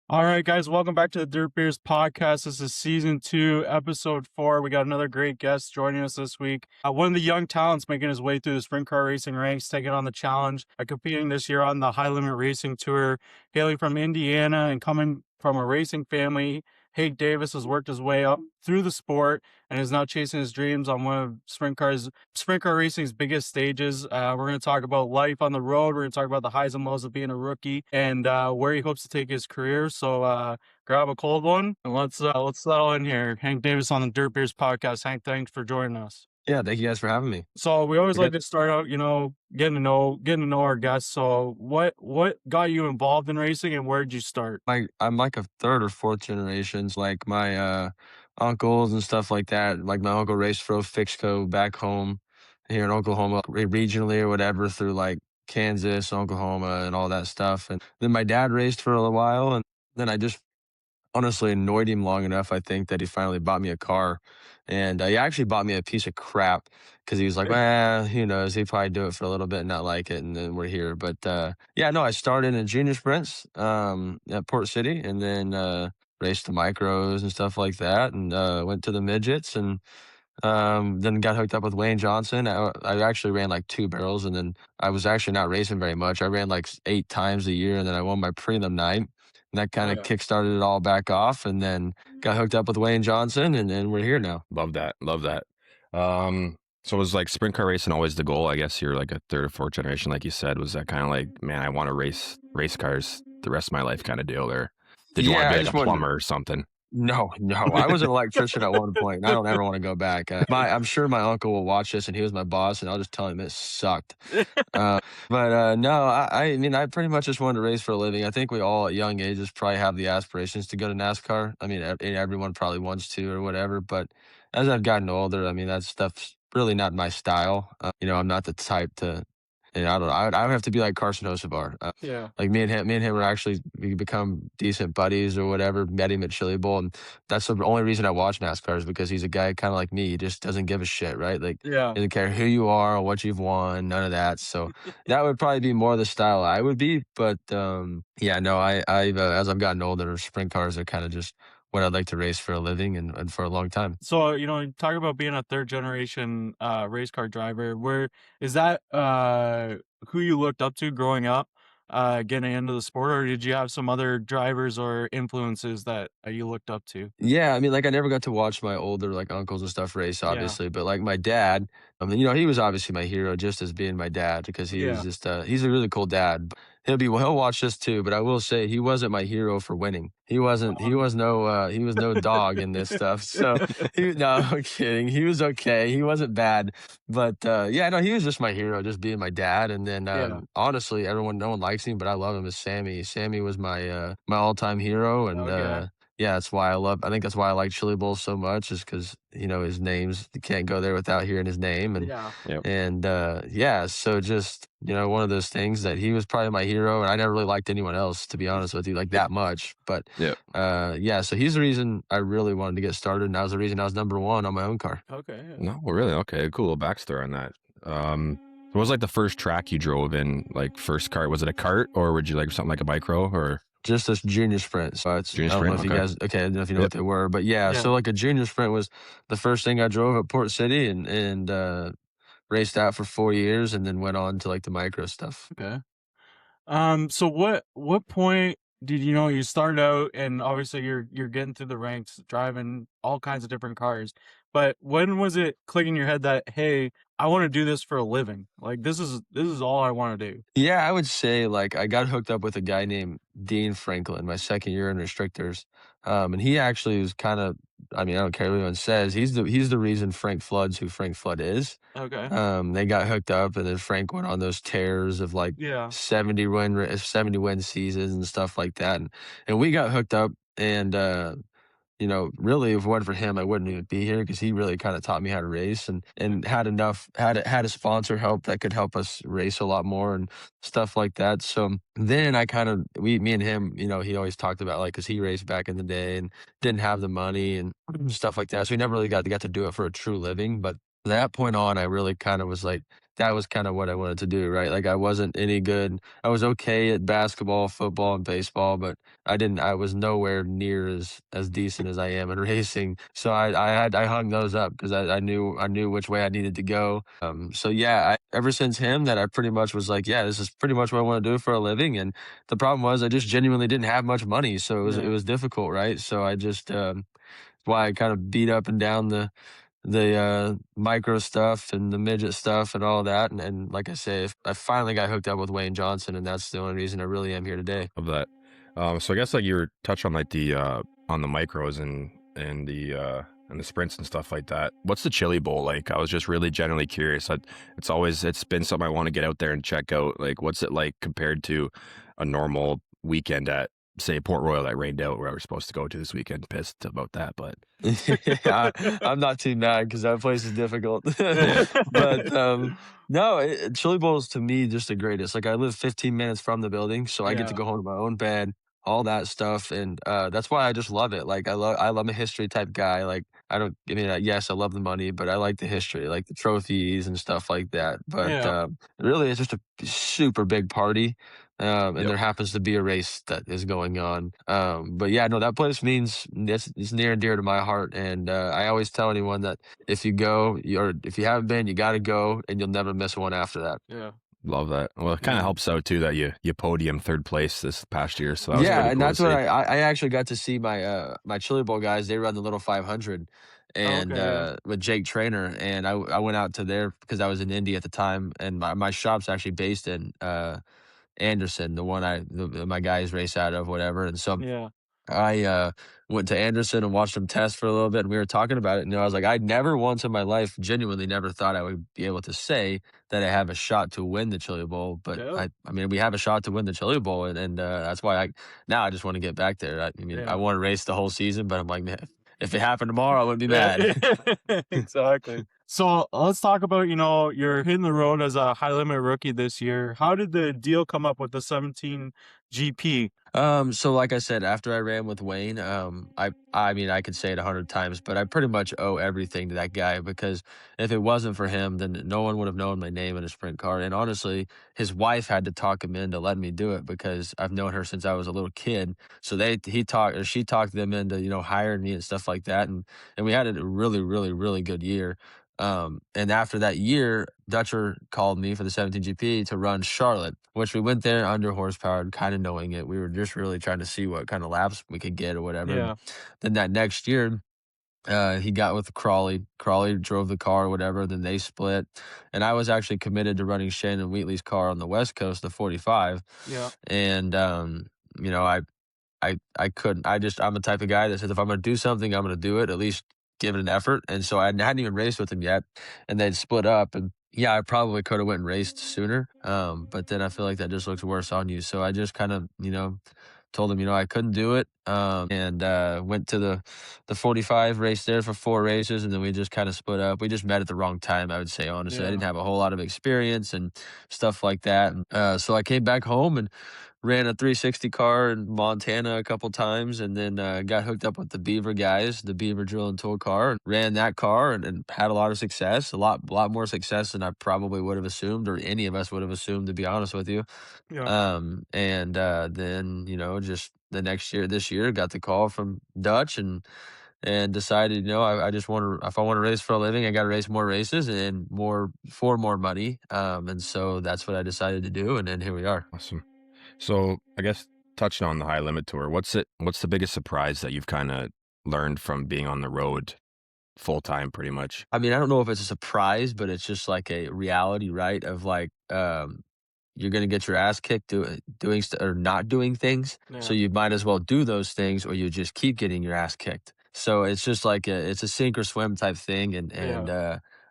All right, guys, welcome back to the Dirt Beers podcast. This is season 2, episode 4. We got another great guest joining us this week. One of the young talents making his way through the sprint car racing ranks, taking on the challenge of competing this year on the High Limit Racing Tour. Hailing from Indiana and coming from a racing family, Hank Davis has worked his way up through the sport and is now chasing his dreams on one of sprint car racing's biggest stages. We're going to talk about life on the road. We're going to talk about the highs and lows of being a rookie and where he hopes to take his career. So grab a cold one and let's settle in here. Hank Davis on the Dirt Beers podcast. Hank, thanks for joining us. Yeah, thank you guys for having me. So we always like to start out, getting to know our guests. So what got you involved in racing and where did you start? I'm like a third or fourth generations. Like my uncles and stuff like that. Like my uncle raced for Fixco back home here in Oklahoma, regionally or whatever, through like Kansas, Oklahoma, and all that stuff. And then my dad raced for a little while, and then I just honestly annoyed him long enough, I think, that he finally bought me a car. And he actually bought me a piece of crap because he was like, well, who knows? He'd probably do it for a little bit and not like it. And then we're here. But yeah, no, I started in junior sprints at Port City and then raced the micros and stuff like that, and went to the midgets, and then got hooked up with Wayne Johnson. I actually ran like 2 barrels, and then I was actually not racing very much. I ran like 8 times a year, and then I won my prelim night. And that kind of kickstarted it all back off, and then got hooked up with Wayne Johnson, and then we're here now. Love that. So was like sprint car racing always the goal? I guess you're like a third or fourth generation, like you said. Was that kind of like, man, I want to race cars the rest of my life kind of deal? Or did you want to be like a plumber or something? No. I was an electrician at one point, and I don't ever want to go back. I'm sure my uncle will watch this, and he was my boss, and I'll just tell him it sucked. No, I mean, I pretty much just wanted to race for a living. I think we all at young ages probably have the aspirations to go to NASCAR. I mean, everyone probably wants to or whatever, but as I've gotten older, I mean, that stuff's really not my style. I'm not the type to. I don't know. I would have to be like Carson Hocevar. Yeah. Like me and him we become decent buddies or whatever. Met him at Chili Bowl, and that's the only reason I watch NASCAR is because he's a guy kind of like me. He just doesn't give a shit, right? Like, Yeah. doesn't care who you are or what you've won, none of that. So that would probably be more the style I would be. But yeah, no, I as I've gotten older, sprint cars are kind of just what I'd like to race for a living and for a long time. So, talk about being a third generation race car driver. Where is that who you looked up to growing up, getting into the sport, or did you have some other drivers or influences that you looked up to? Yeah, I mean, like I never got to watch my older like uncles and stuff race, obviously, but like my dad, I mean, he was obviously my hero just as being my dad because he was just he's a really cool dad. He'll watch this too, but I will say he wasn't my hero for winning. He was no dog in this stuff. So no, I'm kidding. He was okay. He wasn't bad, but yeah, no, he was just my hero, just being my dad. And then honestly, no one likes him, but I love him as Sammy. Sammy was my my all-time hero, and yeah, that's why I think that's why I like Chili Bowl so much, is because his name's, you can't go there without hearing his name, and so just one of those things that he was probably my hero, and I never really liked anyone else, to be honest with you, like that much. But so he's the reason I really wanted to get started, and that was the reason I was number one on my own car. Okay. No, really? Okay, cool. Little backstory on that. What was like the first track you drove in? Like first kart? Was it a kart, or would you like something like a micro, or? Just this junior sprint. So it's, junior I don't know if sprint, you guys, I don't know if you know what they were, but yeah, Yeah. so like a junior sprint was the first thing I drove at Port City, and raced that for 4 years, and then went on to like the micro stuff. Okay. So what point did you started out, and obviously you're getting through the ranks, driving all kinds of different cars, but when was it clicking in your head that, hey, I want to do this for a living? Like this is all I want to do. Yeah, I would say like I got hooked up with a guy named Dean Franklin my second year in restrictors, and he actually was kind of, I mean, I don't care what anyone says, he's the reason Frank Flood's who Frank Flood is. Okay. They got hooked up, and then Frank went on those tears of like 70 win seasons and stuff like that, and we got hooked up, and really, if it wasn't for him, I wouldn't even be here, because he really kind of taught me how to race, and had a sponsor help that could help us race a lot more and stuff like that. So then me and him, he always talked about, like, because he raced back in the day and didn't have the money and stuff like that. So he never really got to do it for a true living. But from that point on, I really kind of was like that was kind of what I wanted to do, right? Like I wasn't any good. I was okay at basketball, football, and baseball, but I was nowhere near as decent as I am in racing. So I hung those up because I knew which way I needed to go. So yeah, ever since him, that I pretty much was like, yeah, this is pretty much what I want to do for a living. And the problem was I just genuinely didn't have much money, so it Yeah. was difficult, right? So I just why I kind of beat up and down the micro stuff and the midget stuff and all that. And like I say, I finally got hooked up with Wayne Johnson, and that's the only reason I really am here today. Of that. So I guess like you were touched on like the on the micros and the sprints and stuff like that. What's the Chili Bowl like? I was just really generally curious. It's been something I want to get out there and check out. Like, what's it like compared to a normal weekend at say Port Royal that rained out where I was supposed to go to this weekend? Pissed about that, but I'm not too mad because that place is difficult. yeah, But no, Chili Bowl is to me just the greatest. Like I live 15 minutes from the building, so I get to Yeah. go home to my own bed, all that stuff, and that's why I just love it. Like I'm a history type guy. Like I don't. I mean, yes, I love the money, but I like the history, like the trophies and stuff like that. But Yeah. really, it's just a super big party. And yep. there happens to be a race that is going on. But yeah, no, that place means it's near and dear to my heart. And I always tell anyone that if you go, or if you haven't been, you got to go, and you'll never miss one after that. Yeah. Love that. Well, it kind of Yeah. helps out too that you podium third place this past year, so that was Yeah, pretty and cool to that's what see. I actually got to see my Chili Bowl guys. They run the little 500, Oh, and okay. Yeah. with Jake Trainer, and I went out to there because I was in Indy at the time, and my shop's actually based in Anderson, the one my guys race out of, whatever. And so Yeah. I went to Anderson and watched him test for a little bit, and we were talking about it. And I was like, I never once in my life, genuinely, never thought I would be able to say that I have a shot to win the Chili Bowl. But Yeah. I mean, we have a shot to win the Chili Bowl, and that's why I just want to get back there. I mean, I Yeah. want to race the whole season, but I'm like, man, if it happened tomorrow, I wouldn't be Yeah. mad. Exactly. So let's talk about, you're hitting the road as a high limit rookie this year. How did the deal come up with the 17 GP? So like I said, after I ran with Wayne, I mean I could say it 100 times, but I pretty much owe everything to that guy because if it wasn't for him, then no one would have known my name in a sprint car. And honestly, his wife had to talk him into letting me do it because I've known her since I was a little kid. So she talked them into hiring me and stuff like that, and we had a really really really good year. And after that year, Dutcher called me for the 17 GP to run Charlotte, which we went there under horsepower, kind of knowing it. We were just really trying to see what kind of laps we could get or whatever. And Yeah. then that next year, he got with Crawley. Crawley drove the car or whatever. Then they split, and I was actually committed to running Shannon Wheatley's car on the West Coast, the 45. Yeah. And you know, I couldn't. I'm the type of guy that says if I'm going to do something, I'm going to do it. At least give it an effort. And so I hadn't even raced with him yet, and they'd split up. And yeah, I probably could have went and raced sooner. But then I feel like that just looks worse on you. So I just kind of told him I couldn't do it. And went to the 45 race there for 4 races, and then we just kind of split up. We just met at the wrong time, I would say, honestly. I Yeah. didn't have a whole lot of experience and stuff like that. And, so I came back home and ran a 360 car in Montana a couple times, and then got hooked up with the Beaver guys, the Beaver Drill and Tool car, and ran that car and had a lot of success, a lot more success than I probably would have assumed, or any of us would have assumed, to be honest with you. Yeah. And then just the next year, this year, got the call from Dutch and decided, I just want to, if I want to race for a living, I got to race more races and more for more money. And so that's what I decided to do, and then here we are. Awesome. So I guess touching on the high limit tour, what's the biggest surprise that you've kind of learned from being on the road full time, pretty much? I mean, I don't know if it's a surprise, but it's just like a reality, right? Of like, you're gonna get your ass kicked doing or not doing things. So Yeah. you might as well do those things, or you just keep getting your ass kicked. So it's just like it's a sink or swim type thing, and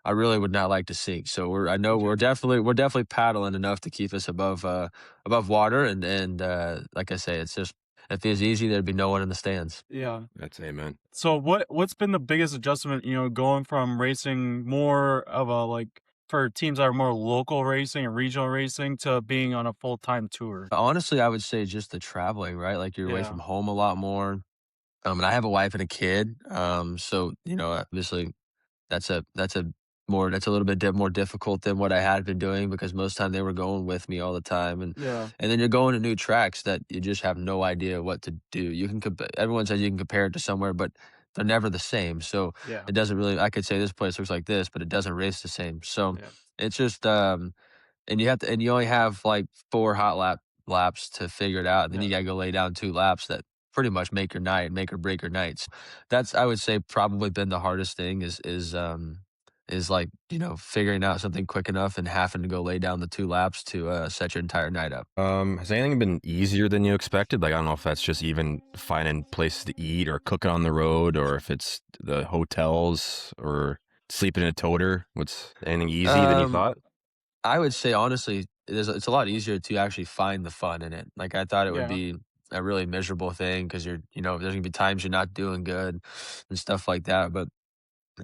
I really would not like to sink. So I know Okay. we're definitely paddling enough to keep us above water, and like I say, it's just if it was easy, there'd be no one in the stands. Yeah. That's amen. So what's been the biggest adjustment, going from racing more of a for teams that are more local racing and regional racing to being on a full-time tour? Honestly, I would say just the traveling, right? Like you're away Yeah. from home a lot more. And I have a wife and a kid. So obviously that's a that's a little bit more difficult than what I had been doing because most time they were going with me all the time, Yeah. and then you're going to new tracks that you just have no idea what to do. You can everyone says you can compare it to somewhere, but they're never the same. So Yeah. it doesn't really. I could say this place looks like this, but it doesn't race the same. So Yeah. it's just and you only have like 4 laps to figure it out, and then you Yeah. gotta go lay down 2 laps that pretty much make your night, make or break your nights. That's, I would say, probably been the hardest thing is like, figuring out something quick enough and having to go lay down the 2 laps to, set your entire night up. Has anything been easier than you expected? Like, I don't know if that's just even finding places to eat or cooking on the road, or if it's the hotels or sleeping in a toter. What's anything easy than you Um, thought? I would say honestly, it's a lot easier to actually find the fun in it. Like, I thought it would Yeah. be a really miserable thing because there's gonna be times you're not doing good and stuff like that, but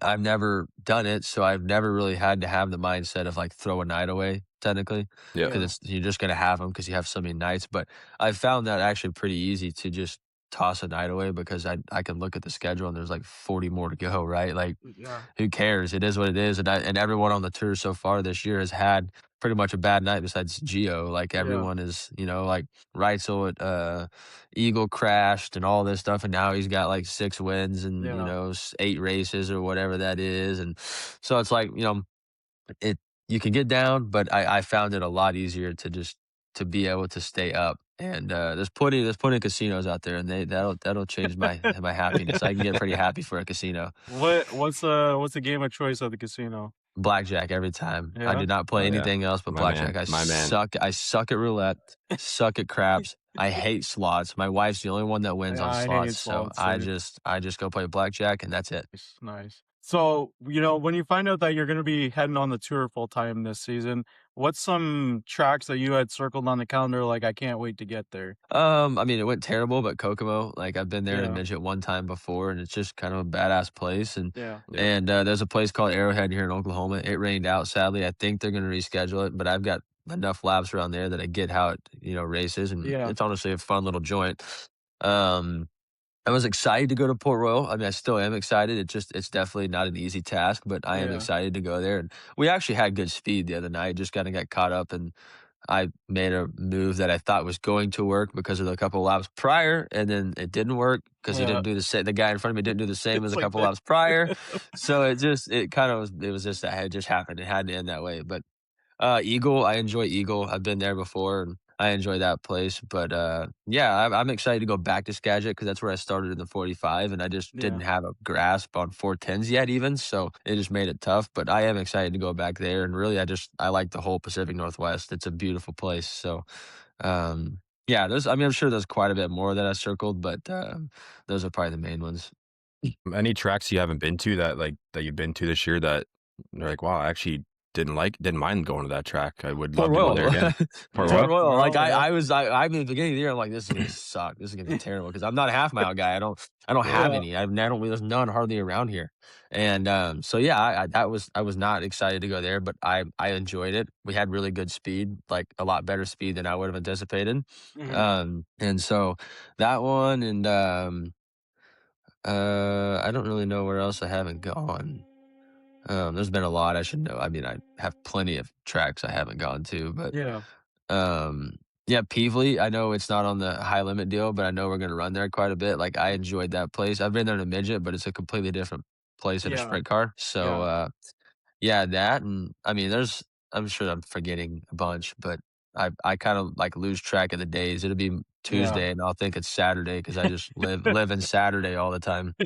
I've never done it, so I've never really had to have the mindset of, like, throw a night away technically, Yeah. because Yeah. you're just gonna have them because you have so many nights, but I found that actually pretty easy to just toss a night away because I can look at the schedule and there's, like, 40 more to go, right? Like, Yeah. who cares? It is what it is, and everyone on the tour so far this year has had pretty much a bad night besides Gio. Like, Yeah. everyone is, like, Reitzel at, Eagle crashed and all this stuff, and now he's got, like, 6 wins and, Yeah. 8 races or whatever that is, and so it's like, it you can get down, but I found it a lot easier to just to be able to stay up, and, there's plenty of casinos out there, and that'll change my happiness. I can get pretty happy for a casino. What's the game of choice at the casino? Blackjack every time. I Yeah. do not play Oh yeah. anything else but My blackjack. man. My man. I suck at roulette, suck at craps. I hate slots. My wife's the only one that wins Yeah, on I slots, hate so slots I too. just I just go play blackjack and that's it. Nice, nice. So, when you find out that you're gonna be heading on the tour full time this season, what's some tracks that you had circled on the calendar, like, I can't wait to get there? I mean, it went terrible, but Kokomo, like, I've been there in a Yeah. midget one time before, and it's just kind of a badass place, Yeah. Yeah. and, there's a place called Arrowhead here in Oklahoma. It rained out, sadly. I think they're gonna reschedule it, but I've got enough laps around there that I get how it, races, and Yeah. it's honestly a fun little joint. Um I was excited to go to Port Royal. I mean, I still am excited. It's definitely not an easy task, but I am Yeah. excited to go there. And we actually had good speed the other night. Just kind of got caught up, and I made a move that I thought was going to work because of the couple of laps prior, and then it didn't work because he Yeah. didn't do the same. The guy in front of me didn't do the same as It's a like couple that. laps prior. So it was just that it just happened. It had to end that way. But Eagle, I enjoy Eagle. I've been there before, and I enjoy that place. But yeah, I'm excited to go back to Skagit because that's where I started in the 45, and I just didn't Yeah. have a grasp on 410s yet, even. So it just made it tough. But I am excited to go back there, and really, I like the whole Pacific Northwest. It's a beautiful place. So yeah, I mean, I'm sure there's quite a bit more that I circled, but those are probably the main ones. Any tracks you haven't been to that you've been to this year that you're like, wow, I actually didn't mind going to that track. I would Port love to go there Royal. again. Port Yeah. Port Royal? Royal. Like Well, yeah. I mean, at the beginning of the year, I'm like, this is gonna suck. This is gonna be terrible because I'm not a half mile guy. I don't Yeah. have Yeah. any. I don't. There's none hardly around here. And so yeah, I was not excited to go there, but I enjoyed it. We had really good speed, like a lot better speed than I would have anticipated. Mhm. And so that one, and I don't really know where else I haven't gone. There's been a lot I should know. I mean, I have plenty of tracks I haven't gone to, but Yeah. um, yeah, Peevely, I know it's not on the high limit deal, but I know we're gonna run there quite a bit. Like, I enjoyed that place. I've been there in a midget, but it's a completely different place in a Yeah. sprint car. So, Yeah. yeah, that, and I mean, I'm sure I'm forgetting a bunch, but I kind of like lose track of the days. It'll be Yeah. Tuesday, and I'll think it's Saturday because I just live in Saturday all the time.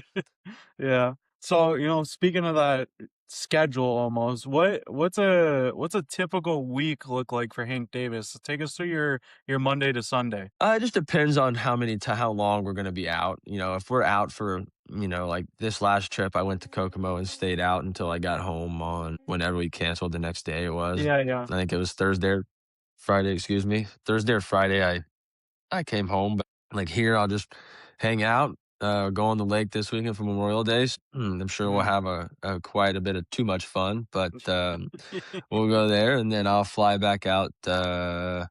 Yeah. So, speaking of that schedule almost, what's a typical week look like for Hank Davis? Take us through your Monday to Sunday. It just depends on how long we're gonna be out. If we're out for, like this last trip, I went to Kokomo and stayed out until I got home on whenever we canceled the next day it was. Yeah, yeah. I think it was Thursday or Friday, excuse me. Thursday or Friday, I came home, but like here, I'll just hang out, go on the lake this weekend for Memorial Days. I'm sure we'll Mhm. have a quite a bit of too much fun, but we'll go there, and then I'll fly back out for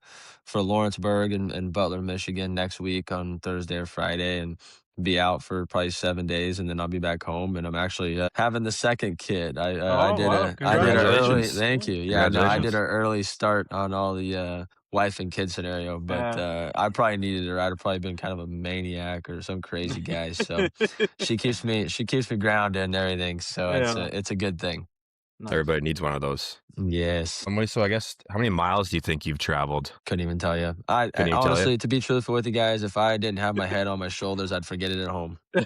Lawrenceburg and Butler, Michigan next week on Thursday or Friday, and be out for probably 7 days, and then I'll be back home. And I'm actually having the second kid. I did wow, I did a early. Congratulations. Thank you. Yeah, no, I did Congratulations. an early start on all the wife and kid scenario, but I probably needed her. I'd have probably been kind of a maniac or some crazy guy. So she keeps me grounded and everything. So Yeah, it's a good thing. nice. Everybody needs one of those. Yes. So I guess how many miles do you think you've traveled? Couldn't even tell you. I Couldn't even tell you. honestly, to be truthful with you guys, if I didn't have my head on my shoulders, I'd forget it at home. Are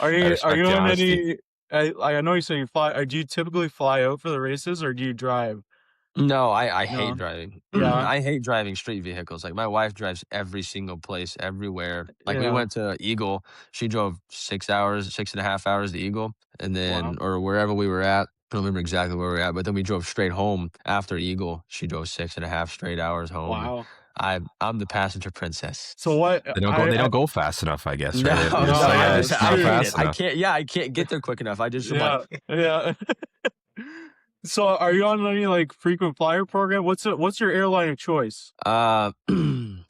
I you respect the on honesty. any? I know you say you fly. Do you typically fly out for the races, or do you drive? No, I hate No. driving. Yeah. I hate driving street vehicles. Like, my wife drives every single place, everywhere. Like, we Yeah. went to Eagle. She drove 6 hours, 6.5 hours to Eagle, and then Wow. or wherever we were at. I don't remember exactly where we were at, but then we drove straight home after Eagle. She drove 6.5 straight hours home. And Wow. I'm the passenger princess. So what? They don't go fast enough, I guess, No, right? no, It's No, like, yeah, it's it's not I true. hate fast it. I enough. can't. Yeah, I can't get there quick enough. I just am like, Yeah. So are you on any like frequent flyer program? What's your airline of choice? to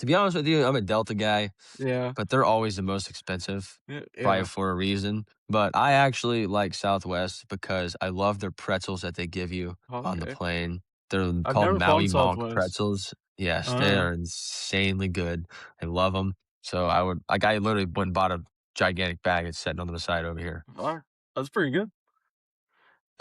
be honest with you, I'm a Delta guy, Yeah. but they're always the most expensive, probably Yeah. for a reason. But I actually like Southwest because I love their pretzels that they give you on the Okay. plane. They're I've called never flown Maui Monk Southwest. pretzels. Yes, they are insanely good. I love them. So I literally went and bought a gigantic bag. It's sitting on the side over here. Wow, that's pretty good.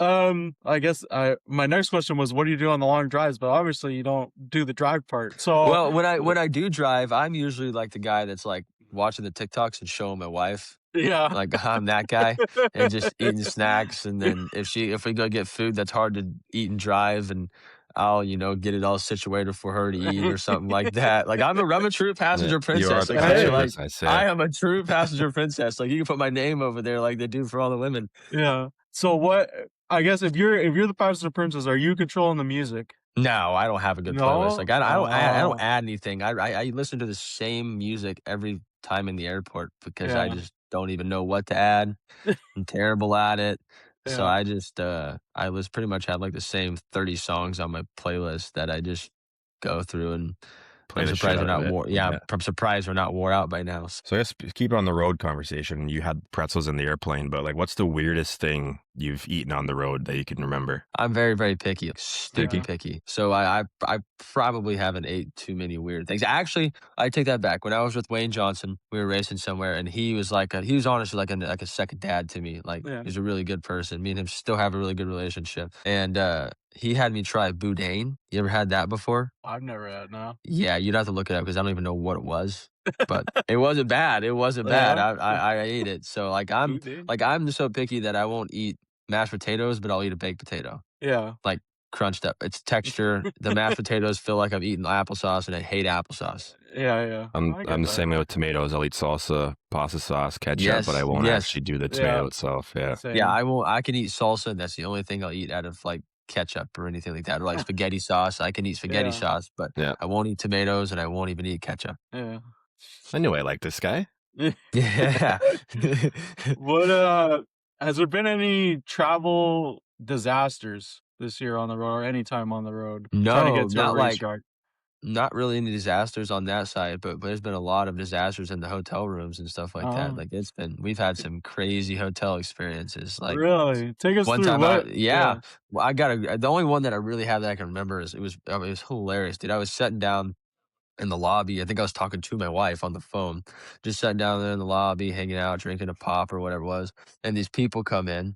I guess my next question was, what do you do on the long drives? But obviously, you don't do the drive part. So Well, when I do drive, I'm usually like the guy that's like watching the TikToks and showing my wife. yeah. Like, I'm that guy, and just eating snacks, and then if we go get food that's hard to eat and drive, and I'll get it all situated for her to eat or something like that. Like, I'm a true passenger You are princess. the Okay, passenger like princess, I yeah. am a true passenger princess. Like, you can put my name over there, like they do for all the women. Yeah. So what? I guess if you're the passenger princess, are you controlling the music? No, I don't have a good playlist. No. Like, I don't Oh. add anything. I listen to the same music every time in the airport because I Yeah. just don't even know what to add. I'm terrible at it. So Yeah. I just I was pretty much had like the same 30 songs on my playlist that I just go through, and Play I'm the shit surprised out they're of not it. wore. Yeah, I'm surprised they're not wore out by now. So I guess keep it on the road conversation. You had pretzels in the airplane, but like, what's the weirdest thing you've eaten on the road that you can remember? I'm very, very picky, like, stupid Yeah. picky. So I probably haven't ate too many weird things. Actually, I take that back. When I was with Wayne Johnson, we were racing somewhere, and he was he was honestly like a second dad to me. Like, Yeah. he's a really good person. Me and him still have a really good relationship. And he had me try boudin. You ever had that before? I've never had no. Yeah, you'd have to look it up because I don't even know what it was. But it wasn't bad. It wasn't bad. Yeah. I ate it. So Boudin? I'm so picky that I won't eat mashed potatoes, but I'll eat a baked potato. Yeah. Like, crunched up. It's texture. The mashed potatoes feel like I'm eating applesauce, and I hate applesauce. Yeah. Yeah. I I'm get the that. same way with tomatoes. I'll eat salsa, pasta sauce, ketchup, but I Yes, won't yes. actually do the tomato itself. Yeah. Same. Yeah, I won't. I can eat salsa, and that's the only thing I'll eat out of like ketchup or anything like that, or like spaghetti sauce. I can eat spaghetti Yeah. sauce, but Yeah. I won't eat tomatoes, and I won't even eat ketchup. Yeah. I knew I liked this guy. Yeah. What has there been any travel disasters this year on the road or any time on the road trying to No, get to a not like racetrack? not really any disasters on that side, but there's been a lot of disasters in the hotel rooms and stuff like that. Oh, Like, we've had some crazy hotel experiences. Like, really? Take us one through time what? yeah. Well, the only one that I really have that I can remember is it was hilarious, dude. I was sitting down in the lobby. I think I was talking to my wife on the phone, just sitting down there in the lobby, hanging out, drinking a pop or whatever it was. And these people come in,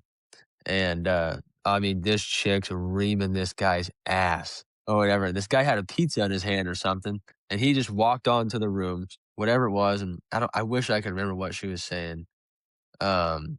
and I mean, this chick's reaming this guy's ass or whatever. This guy had a pizza in his hand or something, and he just walked onto the room, whatever it was, and I wish I could remember what she was saying. Um,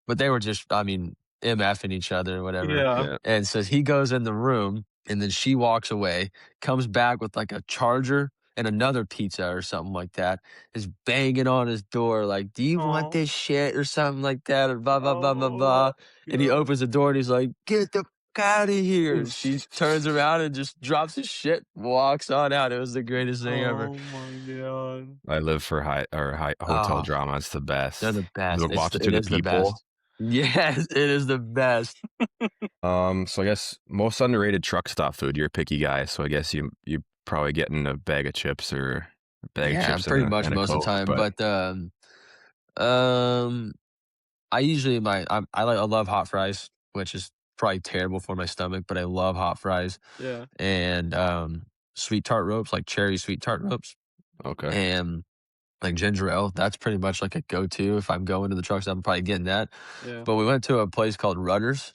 but they were just, I mean, MFing each other or whatever. Yeah. Yeah. And so he goes in the room, and then she walks away, comes back with like a charger and another pizza or something like that, is banging on his door, like, "Do you want Oh, this shit?" or something like that, or blah, blah, blah, blah, oh, blah. And he God. opens the door, and he's like, "Get the fuck out of here." And she turns around and just drops his shit, walks on out. It was the greatest thing ever. Oh my God. I live for high hotel Oh, drama. It's the best. they're the best. The multitude It of is the people. best. Yes, it is the best. So I guess most underrated truck stop food. You're a picky guy, so I guess you probably getting a bag of chips or bag Yeah, chips pretty much and a most of the Coke, time. but But um, I usually I love hot fries, which is probably terrible for my stomach, but I love hot fries Yeah. and sweet tart ropes, like cherry sweet tart ropes, okay. and like ginger ale. That's pretty much like a go-to if I'm going to the truck stop. I'm probably getting that. Yeah. But we went to a place called Rudders.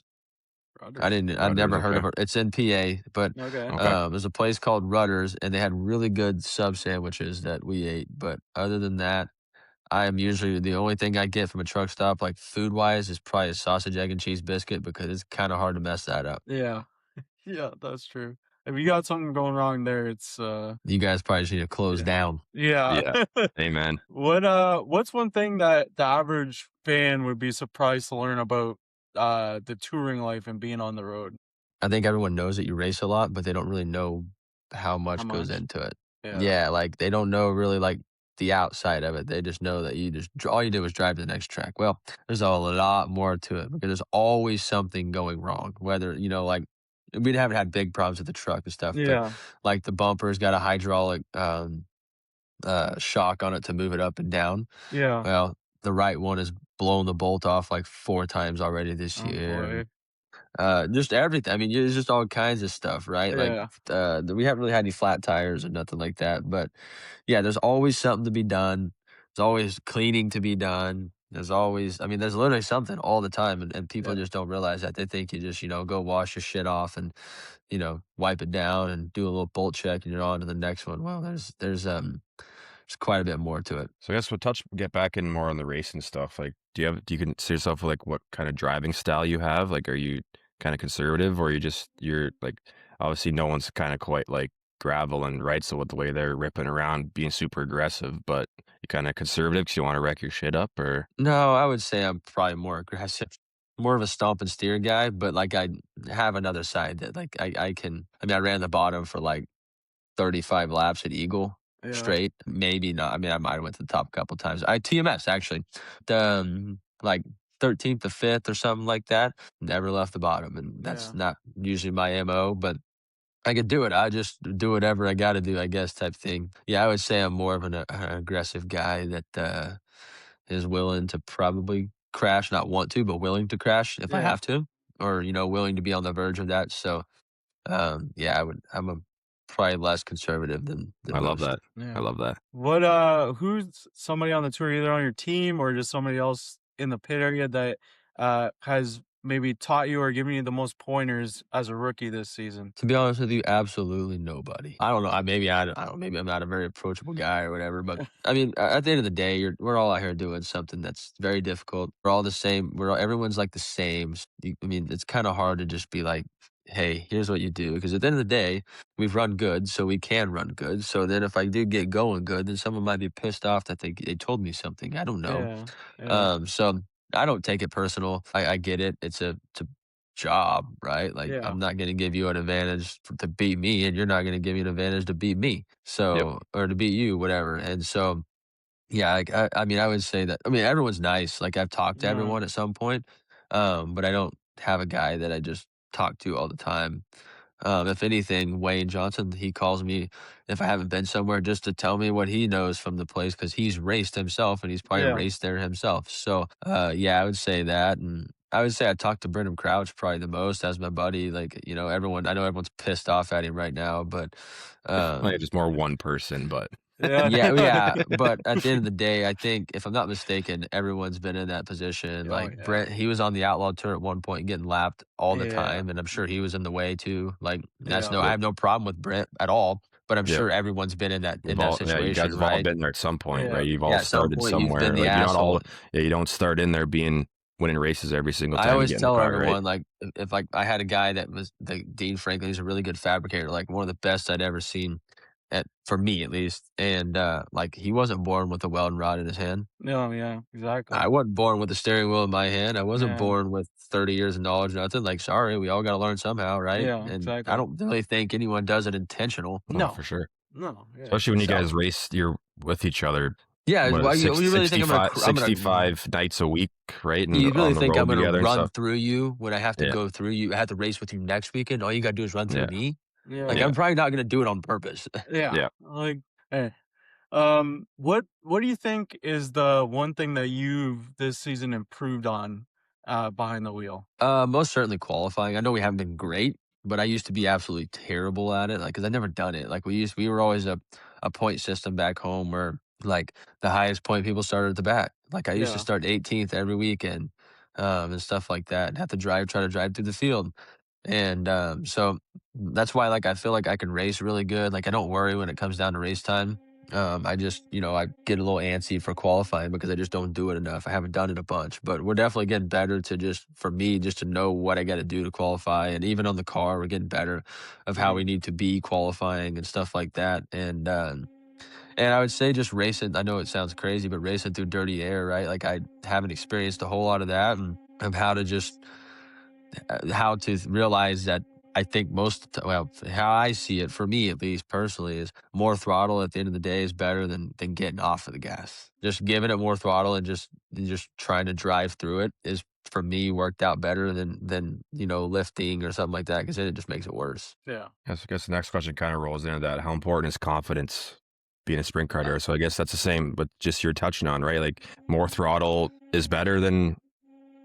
Rudders. I'd Rudders, never heard okay. of it. It's in PA, but Okay. Okay. there's a place called Rudders, and they had really good sub sandwiches that we ate. But other than that, I am usually the only thing I get from a truck stop, like food wise, is probably a sausage, egg, and cheese biscuit because it's kind of hard to mess that up. Yeah. Yeah, that's true. If you got something going wrong there, it's You guys probably just need to close yeah. down. Yeah. Yeah. Amen. What's one thing that the average fan would be surprised to learn about the touring life and being on the road? I think everyone knows that you race a lot, but they don't really know how How much goes much? into it. Yeah. Yeah, like they don't know really like the outside of it. They just know that all you did was drive to the next track. Well, there's a lot more to it because there's always something going wrong. Whether like we haven't had big problems with the truck and stuff, but Yeah. like the bumper's got a hydraulic shock on it to move it up and down. Yeah. Well, the right one has blown the bolt off like 4 times already this Oh year. boy. Just everything. I mean, it's just all kinds of stuff, right? Like, Yeah. we haven't really had any flat tires or nothing like that. But yeah, there's always something to be done. There's always cleaning to be done. There's always, I mean, there's literally something all the time, and people Yeah. just don't realize that. They think you just, go wash your shit off and, wipe it down and do a little bolt check, and you're on to the next one. Well, there's quite a bit more to it. So I guess get back in more on the racing stuff. Like, do you consider yourself like what kind of driving style you have? Like, are you kind of conservative, or you're like, obviously no one's kind of quite like gravel and right. So with the way they're ripping around, being super aggressive, but you kind of conservative because you want to wreck your shit up, or No, I would say I'm probably more aggressive, more of a stomp and steer guy, but like I have another side that like I can. I mean, I ran the bottom for like 35 laps at Eagle Yeah. straight. Maybe not. I mean, I might have went to the top a couple times. I TMS actually, like 13th to 5th or something like that. Never left the bottom, and that's Yeah. not usually my MO, but I could do it. I just do whatever I got to do, I guess, type thing. Yeah, I would say I'm more of an aggressive guy that is willing to probably crash, not want to, but willing to crash if I Yeah. have to, or willing to be on the verge of that. So, yeah, I'm a probably less conservative than I love most. that. I Yeah. love that. What who's somebody on the tour either on your team or just somebody else in the pit area that has maybe taught you or given you the most pointers as a rookie this season? To be honest with you, absolutely nobody. I don't know. I don't. Maybe I'm not a very approachable guy or whatever. But I mean, at the end of the day, we're all out here doing something that's very difficult. We're all the same. Everyone's like the same. I mean, it's kind of hard to just be like, hey, here's what you do. Because at the end of the day, we've run good, so we can run good. So then, if I do get going good, then someone might be pissed off that they told me something. I don't know. Yeah. Yeah. So I don't take it personal. I get it. It's a job, right? Like Yeah. I'm not going to give you an advantage to beat me, and you're not going to give me an advantage to beat me. Yep. So or to beat you, whatever. And so yeah, like, I mean, I would say that. I mean, everyone's nice. Like I've talked to Yeah. everyone at some point, but I don't have a guy that I just talk to all the time. If anything, Wayne Johnson, he calls me if I haven't been somewhere just to tell me what he knows from the place because he's raced himself and he's probably Yeah. raced there himself. So, yeah, I would say that. And I would say I talked to Brendan Crouch probably the most as my buddy. Like, I know everyone's pissed off at him right now, but, Like just more one person, but Yeah. yeah. But at the end of the day, I think if I'm not mistaken, everyone's been in that position. Oh Like yeah. Brent, he was on the outlaw tour at one point, getting lapped all the Yeah. time, and I'm sure he was in the way too. Like that's Yeah. I Yep. have no problem with Brent at all. But I'm Yep. sure everyone's been in that You guys situation, have all right? been there at some point, Yeah. right? You've all Yeah, at some started point you've been somewhere. the Like you're not all, asshole. yeah, you don't start in there winning races every single I time you always get in the tell car, right? everyone like if like I had a guy that was Dean Franklin, he's a really good fabricator, like one of the best I'd ever seen for me at least. And like he wasn't born with a welding rod in his hand. No, yeah, exactly. I wasn't born with a steering wheel in my hand. I wasn't Yeah. born with 30 years of knowledge, nothing. Like, sorry, we all got to learn somehow, right? Yeah, And exactly. I don't really think anyone does it intentional. No, No. for sure. No. Yeah. Especially when you So- guys race, you're with each other. Yeah, What, why you really think I'm gonna 65 nights a week, right? And you really on the think road I'm gonna together and run stuff. through you when I have to Yeah. go through you? I have to race with you next weekend. All you got to do is run through Yeah. me. Yeah. Like Yeah. I'm probably not gonna do it on purpose. Yeah. Yeah. Like, hey, What do you think is the one thing that you've this season improved on behind the wheel? Most certainly qualifying. I know we haven't been great, but I used to be absolutely terrible at it. Like, cause I never done it. Like we were always a point system back home where like the highest point people started at the back. Like I used to Yeah. start 18th every weekend, and stuff like that, and have to try to drive through the field. And so that's why like I feel like I can race really good. Like I don't worry when it comes down to race time. I just, I get a little antsy for qualifying because I just don't do it enough. I haven't done it a bunch, but we're definitely getting better to just, for me, just to know what I got to do to qualify. And even on the car, we're getting better of how Hmm. we need to be qualifying and stuff like that. And I would say just racing. I know it sounds crazy, but racing through dirty air, right? Like I haven't experienced a whole lot of that, and of how to just how to realize that I think well, how I see it for me at least personally is more throttle at the end of the day is better than getting off of the gas. Just giving it more throttle and just trying to drive through it is for me worked out better than lifting or something like that, because then it just makes it worse. Yeah. Yes, I guess the next question kind of rolls into that. How important is confidence being a sprint car driver? So I guess that's the same, but just you're touching on, right? Like more throttle is better than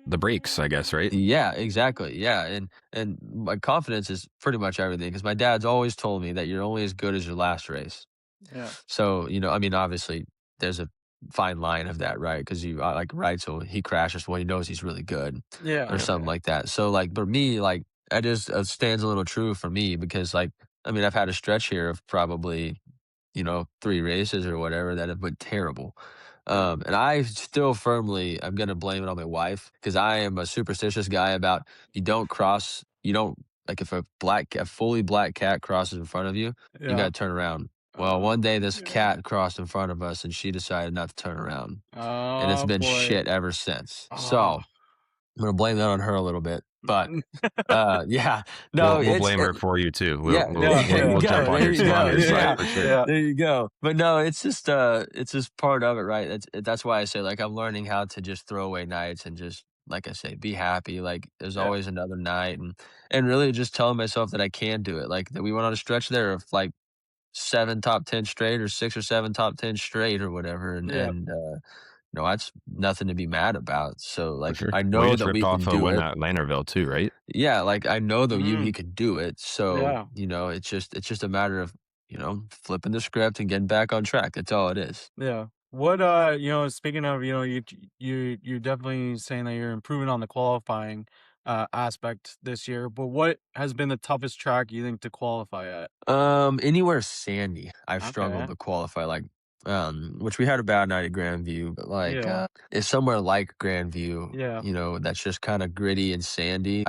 the brakes, I guess, right? Yeah, exactly. Yeah, and my confidence is pretty much everything because my dad's always told me that you're only as good as your last race. Yeah. So, I mean, obviously, there's a fine line of that, right? Because right, so he crashes when he knows he's really good Yeah. or something like that. So, like, but me, like, that just stands a little true for me because, like, I mean, I've had a stretch here of probably, 3 races or whatever that have been terrible. Yeah. And I still firmly, I'm going to blame it on my wife because I am a superstitious guy about you don't, like, if a fully black cat crosses in front of you, you got Yeah. to turn around. Well, one day this Yeah. cat crossed in front of us and she decided not to turn around. And it's Oh been boy. shit ever since. Oh. So I'm gonna blame that on her a little bit. But yeah, no, We'll blame her for you too. We'll yeah, we'll Yeah. we'll, there you we'll Yeah. jump go, on there your you on go, your side yeah, for sure. Yeah. there you go. But no, it's just part of it, right? That's why I say like I'm learning how to just throw away nights and just like I say, be happy. Like there's Yeah. always another night, and really just telling myself that I can do it. Like that we went on a stretch there of like 7 top 10 straight or 6 or 7 top 10 straight or whatever, Yeah. no, that's nothing to be mad about. So, For like, sure. I Well, you know just that ripped we can off a do win it. at Landerville too, right? Yeah, like, I know that we Hmm. could do it. So, Yeah. it's just a matter of, flipping the script and getting back on track. That's all it is. Yeah. What speaking of, you're definitely saying that you're improving on the qualifying aspect this year, but what has been the toughest track you think to qualify at? Anywhere sandy, I've struggled Okay. to qualify, like, which we had a bad night at Grandview, but like, Yeah. it's somewhere like Grandview, Yeah. that's just kind of gritty and sandy.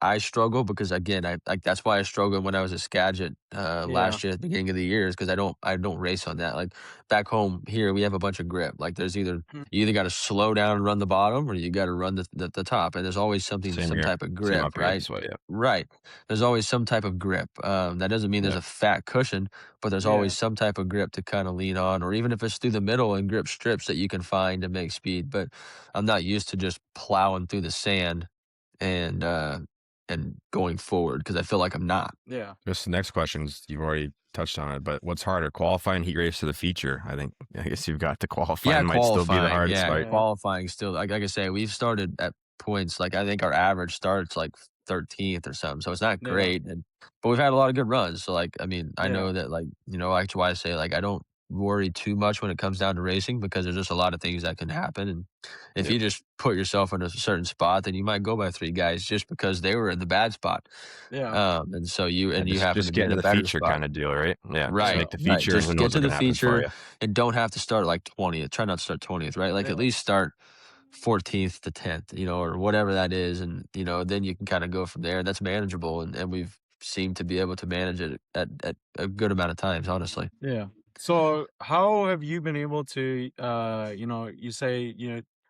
I struggle because again, I like that's why I struggled when I was at Skagit Yeah. last year at the beginning of the year is because I don't race on that. Like back home here, we have a bunch of grip. Like there's Mm. you either got to slow down and run the bottom, or you got to run the top, and there's always Same some here. type of Same grip, up here right? this way. Yeah. Right. There's always some type of grip. That doesn't mean there's Yeah. a fat cushion, but there's Yeah. always some type of grip to kind of lean on, or even if it's through the middle and grip strips that you can find to make speed. But I'm not used to just plowing through the sand and uh, and going forward because I feel like I'm not. Yeah. Just the next questions, you've already touched on it, but what's harder, qualifying heat race to the feature? I guess you've got the Yeah, qualifying might still be the hardest part. Yeah. qualifying still. Like I say, we've started at points. Like I think our average starts like 13th or something, so it's not Yeah. great. But we've had a lot of good runs. So like, I mean, I Yeah. know that like that's why I say like I don't worry too much when it comes down to racing because there's just a lot of things that can happen. And if Yeah. you just put yourself in a certain spot, then you might go by 3 guys just because they were in the bad spot. Yeah. And so you Yeah, and you happen just to be get in into a the better feature spot. kind of deal, right? Yeah. Just Yeah. Right, make the right. feature and who Just get knows to what the can happen for feature you. and don't have to start like 20th. Try not to start 20th, right? Like at Yeah. least start 14th to 10th, or whatever that is. And, then you can kind of go from there. That's manageable. And we've seemed to be able to manage it at a good amount of times, honestly. Yeah. So how have you been able to you say,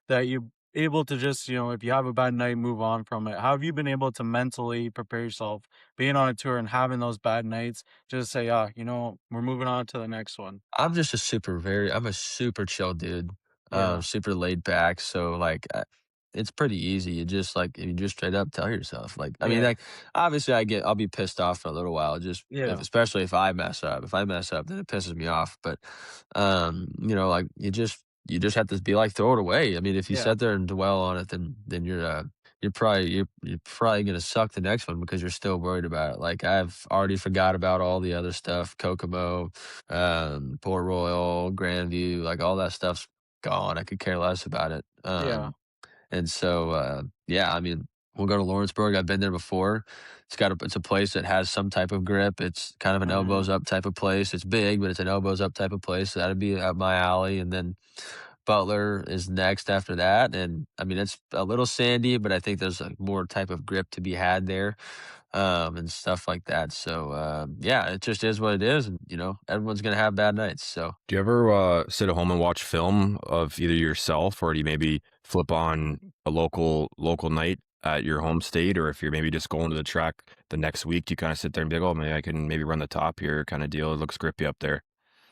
that you're able to just, if you have a bad night, move on from it. How have you been able to mentally prepare yourself being on a tour and having those bad nights, just say, we're moving on to the next one. I'm a super chill dude, Yeah. super laid back. So like, it's pretty easy. You just straight up tell yourself. Like, I mean, Yeah. like, obviously, I'll be pissed off for a little while, just Yeah. especially if I mess up. If I mess up, then it pisses me off. But, like you just have to be like, throw it away. I mean, if you Yeah. sit there and dwell on it, then you're probably gonna suck the next one because you're still worried about it. Like, I've already forgot about all the other stuff, Kokomo, Port Royal, Grandview, like all that stuff's gone. I could care less about it. Yeah. And so, yeah, I mean, we'll go to Lawrenceburg. I've been there before. It's a place that has some type of grip. It's kind of an Uh, elbows up type of place. It's big, but it's an elbows up type of place. So that'd be up my alley. And then Butler is next after that. And I mean, it's a little sandy, but I think there's a more type of grip to be had there, and stuff like that. So, yeah, it just is what it is. And, everyone's going to have bad nights. So, Do you ever sit at home and watch film of either yourself, or do you maybe flip on a local night at your home state, or if you're maybe just going to the track the next week, do you kind of sit there and be like, oh, maybe I can maybe run the top here kind of deal? It looks grippy up there.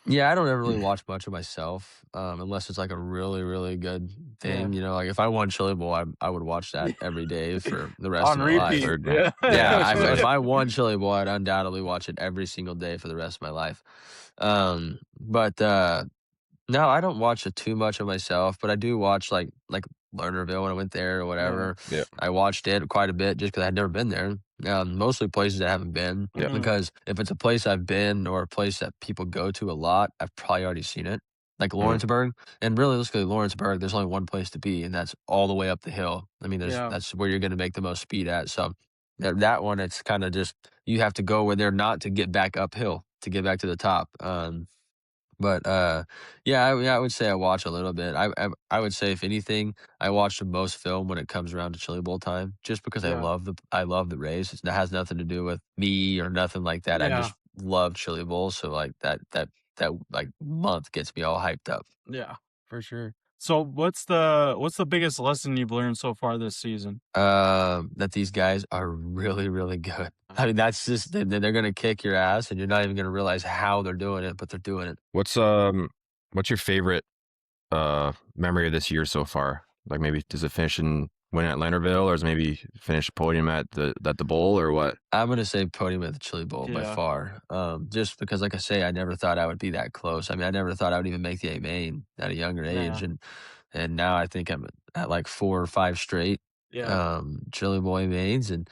yeah, I don't ever really watch much of myself, unless it's like a really, really good yeah. thing. Like if I won Chili Bowl, I would watch that every day for the rest On of my That's life. repeat. third, man. Yeah. Yeah, if Absolutely. I won Chili Bowl, I'd undoubtedly watch it every single day for the rest of my life. But no, I don't watch it too much of myself, but I do watch like Lernerville when I went there or Yeah. whatever. Yeah. I watched it quite a bit just because I'd never been there. Mostly places I haven't been, Yeah. Mhm. because if it's a place I've been or a place that people go to a lot, I've probably already seen it. Like Mhm. Lawrenceburg, and realistically, Lawrenceburg, there's only one place to be, and that's all the way up the hill. I mean, Yeah. that's where you're going to make the most speed at. So that one, it's kind of just you have to go where they're not to get back uphill to get back to the top. But yeah, I would say I watch a little bit. I would say if anything, I watch the most film when it comes around to Chili Bowl time, just because Yeah. I love the race. It has nothing to do with me or nothing like that. I Yeah. just love Chili Bowl, so like that like month gets me all hyped up. Yeah. For sure. So what's the biggest lesson you've learned so far this season? That these guys are really, really good. I mean, that's just they're gonna kick your ass, and you're not even gonna realize how they're doing it, but they're doing it. What's your favorite memory of this year so far? Like maybe does it finish in win at Leonardville, or does it maybe finish podium at the bowl, or what? I'm gonna say podium at the Chili Bowl by Yeah. far. Just because, like I say, I never thought I would be that close. I mean, I never thought I would even make the A main at a younger age, Yeah. and now I think I'm at like 4 or 5 straight Yeah. Chili Bowl A mains, and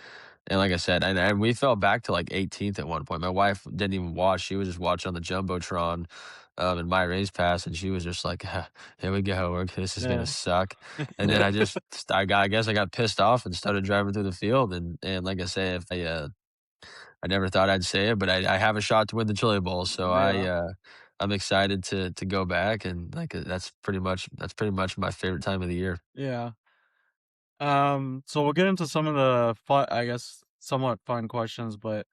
like I said, and we fell back to like 18th at one point. My wife didn't even watch; she was just watching on the jumbotron, in my race pass, and she was just like, "Here we go, this is gonna Yeah. suck." And then I guess I got pissed off and started driving through the field. And like I say, if I never thought I'd say it, but I have a shot to win the Chili Bowl. So Yeah. I'm excited to go back. And like, that's pretty much my favorite time of the year. Yeah. So we'll get into some of the fun, I guess, somewhat fun questions, but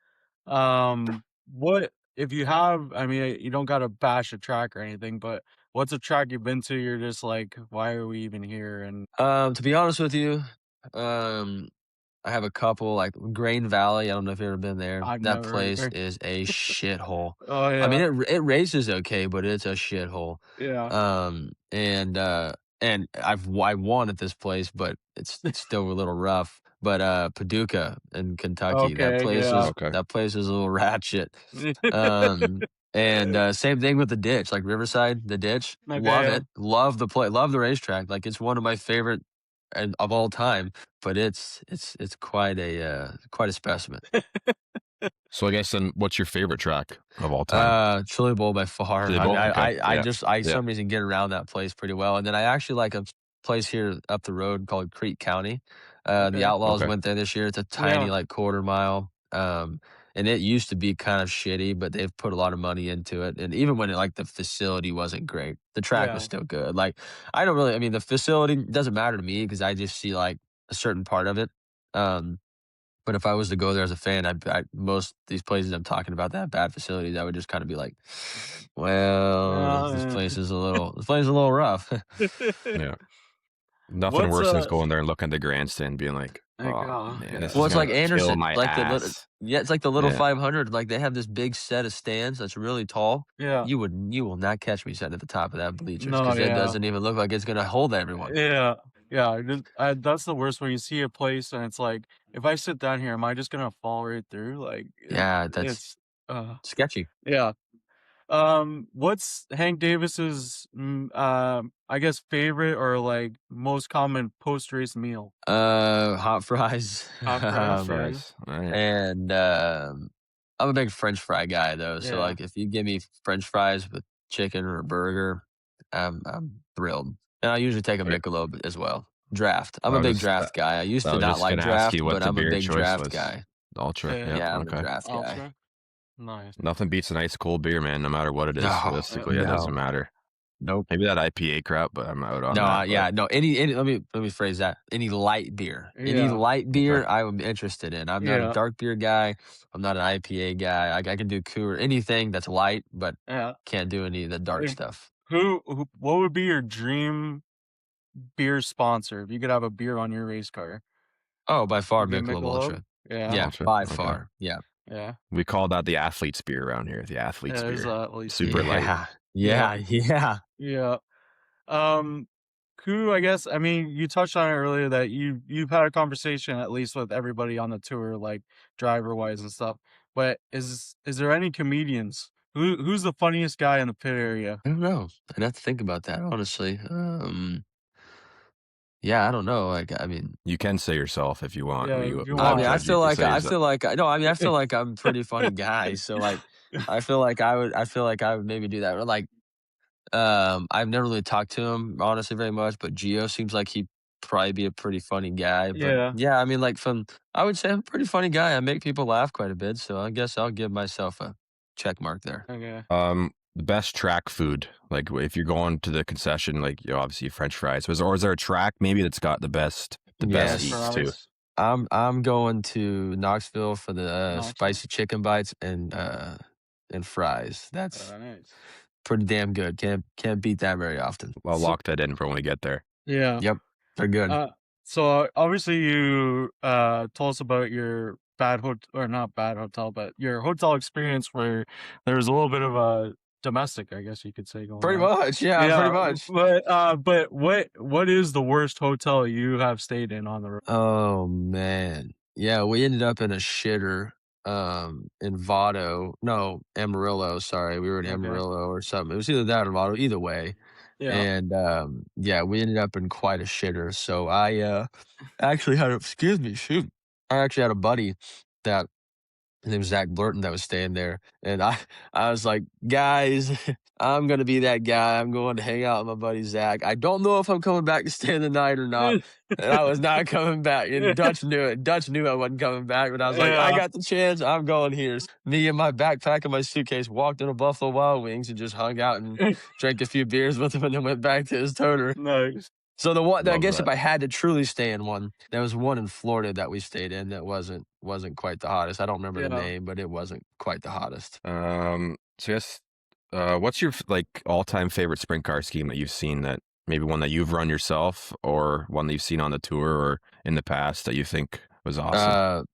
what if you have, I mean, you don't gotta bash a track or anything, but what's a track you've been to, you're just like, why are we even here? And To be honest with you, um, I have a couple like Grain Valley. I don't know if you've ever been there. I've That never place heard. is a shithole. Oh I mean, yeah. it races okay, but it's a shithole. Yeah. And I won at this place, but it's still a little rough. But Paducah in Kentucky, Okay, yeah. Okay. that place is a little ratchet. And same thing with the ditch, like Riverside, the ditch. Love Okay. it, love the play, love the racetrack. Like it's one of my favorite and of all time. But it's quite a specimen. So I guess then, what's your favorite track of all time? Chili Bowl by far. Chili I mean, Bowl? Okay. I Yeah. just Yeah. some reason get around that place pretty well, and then I actually like a place here up the road called Creek County. The Okay. Outlaws Okay. went there this year. It's a tiny Yeah. like quarter mile. And it used to be kind of shitty, but they've put a lot of money into it. And even when like the facility wasn't great, the track was Yeah. still good. Like I mean, the facility doesn't matter to me because I just see like a certain part of it. Um, but if I was to go there as a fan, most these places I'm talking about that have bad facilities, I would just kind of be like, well, this place is a little rough. Yeah. Nothing What's worse than just going there and looking at the grandstand and being like, like oh man, this yeah. Well, is it's gonna like kill Anderson, my like the little, ass. yeah, it's like the little Yeah. 500. Like they have this big set of stands that's really tall. Yeah. You will not catch me sitting at the top of that bleachers No, because it yeah. doesn't even look like it's gonna hold everyone. Yeah. that's the worst when you see a place and it's like, if I sit down here, am I just gonna fall right through? Like, Yeah, that's it's, uh, sketchy. yeah. What's Hank Davis's, I guess, favorite or like most common post race meal? Hot fries. Hot Hot fries, um, yeah, fries. All right. and I'm a big French fry guy though. So yeah, like, if you give me French fries with chicken or a burger, I'm thrilled. And I usually take a Right. Michelob as well. Draft. I'm I a was big just draft guy. I used I to was not just like gonna ask draft, you what but the I'm a beer big choice draft was. guy. Ultra. yeah, Yep. Yeah, I'm a Okay. draft guy. ultra, nice. Nothing beats a nice cold beer, man. No matter what it is. No, Yeah, Realistically, it doesn't no, matter. nope. Maybe that IPA crap, but I'm out on No, that. But yeah, no. Any let me phrase that. Any light beer, any yeah, light okay. beer, I'm interested in. I'm not a yeah, dark beer guy. I'm not an IPA guy. I can do cooler, anything that's light, but yeah. can't do any of the dark Eh, stuff. what would be your dream beer sponsor if you could have a beer on your race car? Oh, by far, Would be Michelob Michelob? Ultra. Yeah, Yeah, Ultra. by Okay. far. Yeah, yeah, We call that the athlete's beer around here. The athlete's yeah. There's beer. at least Super beer. light. yeah, Yeah, yeah, yeah. yeah. Um, I guess, I mean, you touched on it earlier that you've had a conversation at least with everybody on the tour, like driver wise and stuff. But is there any comedians? Who's the funniest guy in the pit area? I don't know. I'd have to think about that honestly. Yeah, I don't know. Like, I mean, You can say yourself if you want. Yeah, if you We I won't mean, want. I judge you feel if you like say I yourself. feel like I no, I mean, I feel like I'm a pretty funny guy. So like, I feel like I would maybe do that. Or like, I've never really talked to him honestly very much, but Gio seems like he'd probably be a pretty funny guy. But Yeah. yeah, I mean, like I would say I'm a pretty funny guy. I make people laugh quite a bit, so I guess I'll give myself a check mark there. Okay. The best track food, like if you're going to the concession, like obviously French fries. Or is there a track maybe that's got the best Yes. eats too? Fries. I'm going to Knoxville for the Knoxville. spicy chicken bites and fries. That's Nice. pretty damn good. Can't beat that very often. I'll So lock that in for when we get there. yeah. Yep, they're good. So obviously you told us about your bad hotel, or not bad hotel, but your hotel experience where there was a little bit of a domestic, I guess you could say, going Pretty on. much, yeah, pretty Yeah, much. but what is the worst hotel you have stayed in on the road? Oh man, yeah, we ended up in a shitter in Vado. No, Amarillo. Sorry, we were in Okay. Amarillo or something. It was either that or Vado. Either way, Yeah. and yeah, we ended up in quite a shitter. So I actually had a excuse me, shoot, I actually had a buddy that his name was Zach Blurton that was staying there. And I was like, guys, I'm going to be that guy. I'm going to hang out with my buddy Zach. I don't know if I'm coming back to stay the night or not. And I was not coming back. And Dutch knew it. Dutch knew I wasn't coming back. But I was like, I Yeah. got the chance. I'm going here. Me and my backpack and my suitcase walked into Buffalo Wild Wings and just hung out and drank a few beers with him and then went back to his toter. Nice. So the one, I Love guess that. if I had to truly stay in one, there was one in Florida that we stayed in that wasn't quite the hottest. I don't remember the Yeah. name, but it wasn't quite the hottest. So yes, what's your like all-time favorite sprint car scheme that you've seen, that maybe one that you've run yourself or one that you've seen on the tour or in the past that you think was awesome?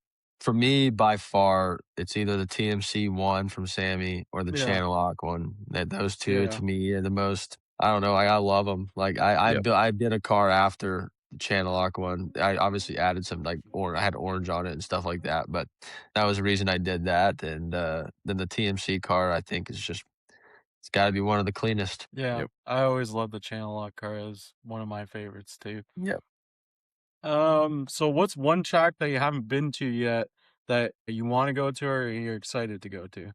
For me, by far, it's either the TMC one from Sammy or the Yeah. Channel Lock one. Those two Yeah. to me are the most. I don't know. I love them. Like Yep. I did a car after the Channel Lock one. I obviously added some like I had orange on it and stuff like that, but that was the reason I did that. And then the TMC car, I think, is just it's got to be one of the cleanest. Yeah. Yep. I always love the Channel Lock car. It's one of my favorites too. Yep. So what's one track that you haven't been to yet that you want to go to or you're excited to go to?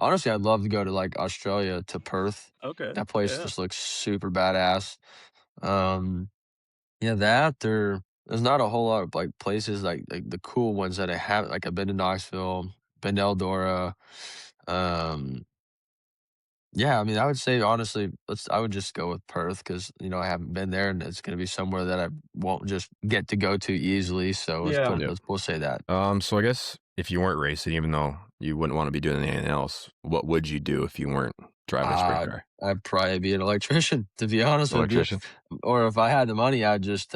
Honestly, I'd love to go to like Australia to Perth. Okay. That place Yeah. just looks super badass. Yeah, there's not a whole lot of like places like the cool ones that I haven't, like I've been to Knoxville, been to Eldora. Um, yeah, I mean, I would say honestly, I would just go with Perth because I haven't been there and it's going to be somewhere that I won't just get to go to easily. So Yeah. Yep. we'll say that. So I guess if you weren't racing, even though you wouldn't want to be doing anything else, what would you do if you weren't driving a sprint car? I'd probably be an electrician, to be honest with you. Electrician. Or if I had the money, I'd just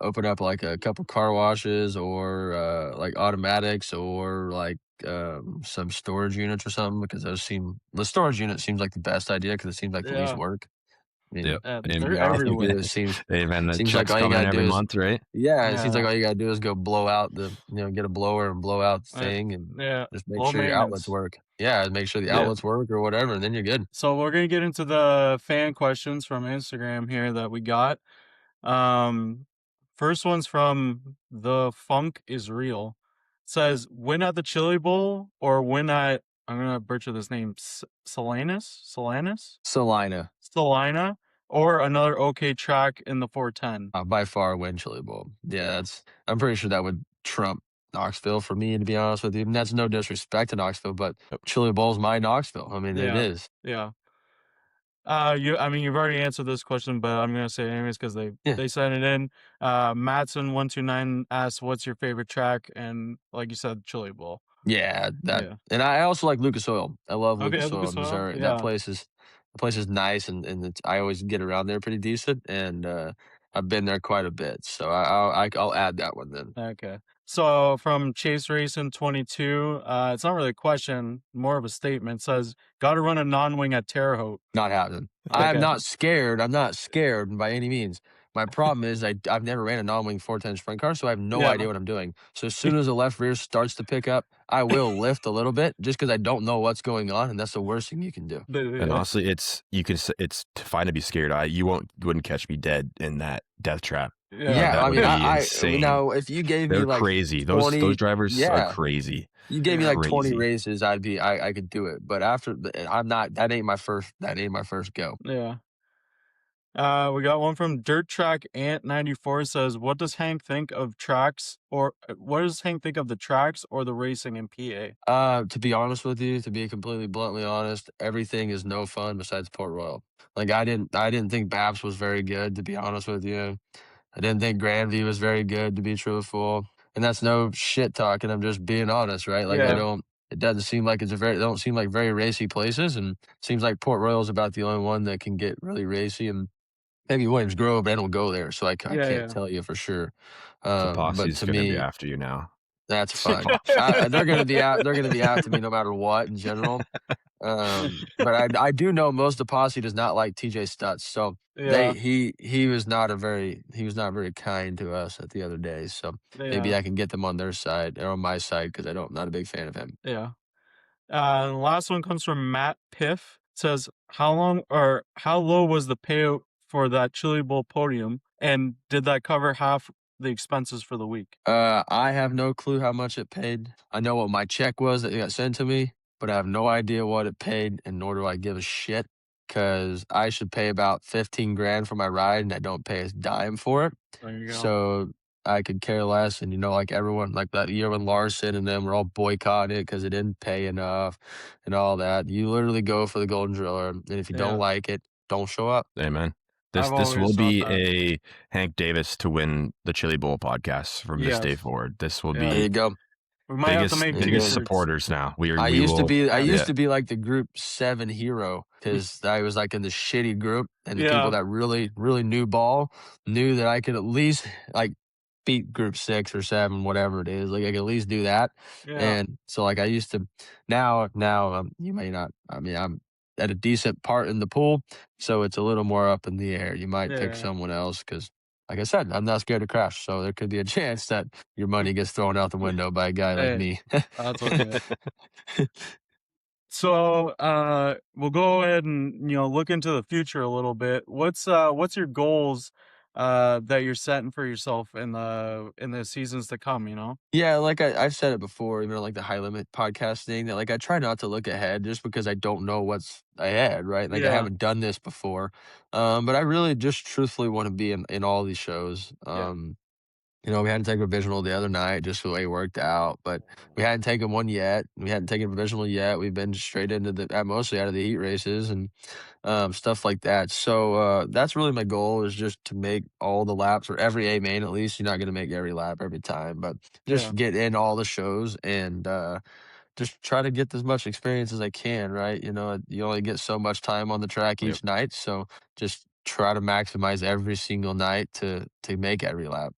open up like a couple car washes or like automatics or like some storage units or something because the storage unit seems like the best idea because it seems like the least Yeah. work. I mean, Yep. Yeah, to they're be honest with you, everywhere. it seems Hey man, the seems like check's all you coming gotta do every is month, right? yeah, it seems like Yeah. all you gotta do is go blow out get a blower and blow out the Uh, thing and yeah. just make Low sure your outlets maintenance. work. Yeah, make sure the Yeah. outlets work or whatever, and then you're good. So we're gonna get into the fan questions from Instagram here that we got. Um, First one's from the Funk is Real. It says win at the Chili Bowl or win at I'm gonna butcher this name Salina, Salina or another okay track in the 410. by far win Chili Bowl. Yeah, Yeah. I'm pretty sure that would trump Knoxville for me, to be honest with you. And that's no disrespect to Knoxville, but Chili Bowl's my Knoxville. I mean, it Yeah. is. Yeah. I mean, you've already answered this question, but I'm gonna say it anyways because Yeah. they sent it in. Matson129 asked, "What's your favorite track?" And like you said, Chili Bowl. Yeah, Yeah. and I also like Lucas Oil. I love Okay, Lucas Oil Lucas in Oil. Missouri. Yeah. The place is nice and I always get around there pretty decent and I've been there quite a bit. So I'll add that one then. Okay. So from Chase Racing 22, it's not really a question, more of a statement. It says, "Got to run a non-wing at Terre Haute." Not happening. I'm Okay. not scared. I'm not scared by any means. My problem is I've never ran a non-wing 410 sprint car, so I have no Yeah. idea what I'm doing. So as soon as the left rear starts to pick up, I will lift a little bit just because I don't know what's going on, and that's the worst thing you can do. And Yeah. honestly, it's fine to be scared. Wouldn't catch me dead in that death trap. Yeah, That I would mean, be I insane. now if you gave me They're like crazy. Those 20, drivers are yeah, crazy. you gave me like 20 Crazy. races, I could do it. But I'm not. That ain't my first go. Yeah. We got one from Dirt Track Ant 94 says, "What does Hank think of tracks or what does Hank think of the tracks or the racing in PA?" To be honest with you, to be completely bluntly honest, everything is no fun besides Port Royal. Like I didn't think Babs was very good, to be honest with you. I didn't think Grandview was very good, to be truthful. And that's no shit talking. I'm just being honest, right? Like Yeah. it doesn't seem like they don't seem like very racy places. And it seems like Port Royal is about the only one that can get really racy. And maybe Williams Grove, but I don't go there. So I Yeah, can't yeah. tell you for sure. The But posse's to gonna be me, after you now. that's The fine. posse. They're gonna be out. They're gonna be after me no matter what in general. But I do know most of the posse does not like TJ Stutz. So Yeah. he was not very kind to us at the other day. So maybe Yeah. I can get them on their side or on my side because not a big fan of him. Yeah. The last one comes from Matt Piff. It says, "How long or how low was the payout for that Chili Bowl podium, and did that cover half the expenses for the week?" I have no clue how much it paid. I know what my check was that got sent to me, but I have no idea what it paid, and nor do I give a shit because I should pay about 15 grand for my ride, and I don't pay a dime for it. There you go. So I could care less. And like everyone, like that year when Larson and them were all boycotting it because it didn't pay enough and all that. You literally go for the Golden Driller, and if you don't Yeah. like it, don't show up. Amen. I've This will always thought be that. a Hank Davis to win the Chili Bowl podcast from this day Yes. forward. This will Yeah. There you be go. We might have to biggest make There you go. biggest t-shirts. supporters now. We I will. used to be like the group 7 hero because I was like in the shitty group and the people Yeah. that really knew ball knew that I could at least like beat group 6 or 7, whatever it is. Like I could at least do that. Yeah. And so like I used to now you may not, I mean, I'm at a decent part in the pool. So it's a little more up in the air. You might pick Yeah. someone else because like I said, I'm not scared to crash. So there could be a chance that your money gets thrown out the window by a guy like Hey, me. that's okay. So, we'll go ahead and look into the future a little bit. What's your goals that you're setting for yourself in the seasons to come? Yeah, like I've said it before, like the high limit podcast thing that like I try not to look ahead just because I don't know what's ahead, right? Like I Yeah. haven't done this before. But I really just truthfully want to be in all these shows. Yeah. We hadn't taken a provisional the other night just the way it worked out, but we hadn't taken one yet. We hadn't taken a provisional yet. We've been straight into mostly out of the heat races and stuff like that. So that's really my goal is just to make all the laps or every A main at least. You're not going to make every lap every time, but just Yeah. get in all the shows and just try to get as much experience as I can, right? You only get so much time on the track Yep. each night, so just try to maximize every single night to make every lap.